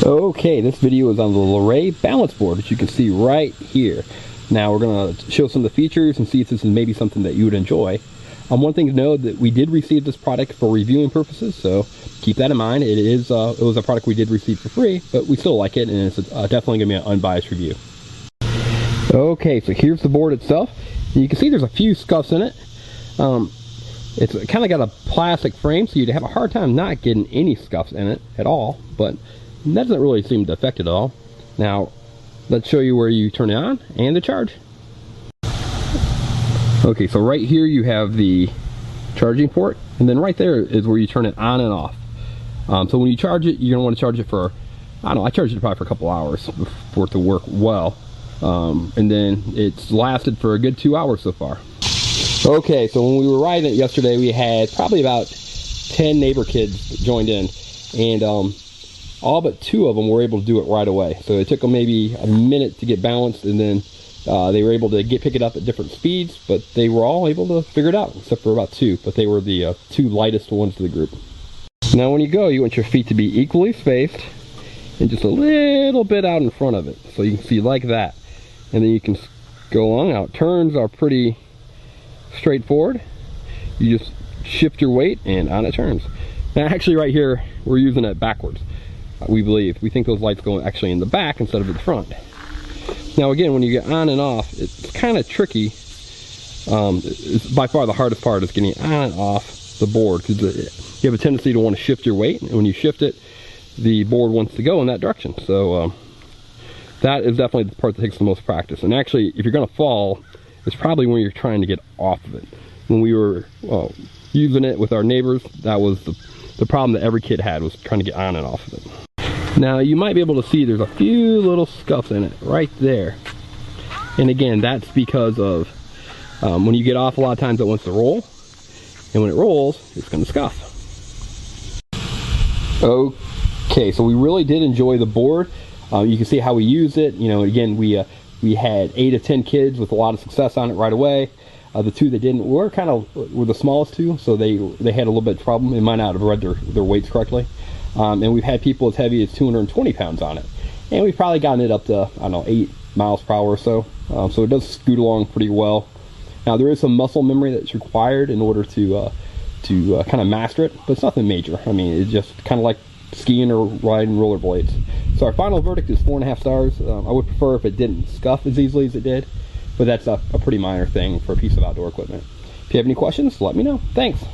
Okay, this video is on the Leray balance board, which you can see right here. Now we're going to show some of the features and see if this is maybe something that you would enjoy. One thing to know that we did receive this product for reviewing purposes, so keep that in mind. It was a product we did receive for free, but we still like it, and it's definitely going to be an unbiased review. Okay, so here's the board itself. And you can see there's a few scuffs in it. It's kind of got a plastic frame, so you'd have a hard time not getting any scuffs in it at all, but that doesn't really seem to affect it at all. Now, let's show you where you turn it on and the charge. Okay, so right here you have the charging port, and then right there is where you turn it on and off. So when you charge it, you're going to want to charge it for, I don't know, I charged it probably for a couple hours for it to work well. And then it's lasted for a good 2 hours so far. Okay, so when we were riding it yesterday, we had probably about 10 neighbor kids joined in, and all but 2 of them were able to do it right away. So it took them maybe a minute to get balanced, and then they were able to pick it up at different speeds, but they were all able to figure it out, except for about 2, but they were the 2 lightest ones of the group. Now when you go, you want your feet to be equally spaced and just a little bit out in front of it, so you can see like that. And then you can go along. Now turns are pretty straightforward. You just shift your weight and on it turns. Now actually right here we're using it backwards, we believe. We think those lights go actually in the back instead of in the front. Now again, when you get on and off, it's kind of tricky. It's by far the hardest part is getting on and off the board, because you have a tendency to want to shift your weight, and when you shift it, the board wants to go in that direction. So that is definitely the part that takes the most practice. And actually, if you're going to fall, it's probably when you're trying to get off of it. When we were using it with our neighbors, that was the problem that every kid had, was trying to get on and off of it. Now you might be able to see there's a few little scuffs in it right there. And again, that's because of when you get off, a lot of times it wants to roll. And when it rolls, it's going to scuff. Okay, so we really did enjoy the board. You can see how we use it. You know, again, we had 8 of 10 kids with a lot of success on it right away. The 2 that didn't were the smallest 2, so they had a little bit of problem. They might not have read their weights correctly. And we've had people as heavy as 220 pounds on it. And we've probably gotten it up to, I don't know, 8 miles per hour or so. So it does scoot along pretty well. Now there is some muscle memory that's required in order to kind of master it, but it's nothing major. I mean, it's just kind of like skiing or riding rollerblades. So our final verdict is 4.5 stars. I would prefer if it didn't scuff as easily as it did, but that's a pretty minor thing for a piece of outdoor equipment. If you have any questions, let me know. Thanks.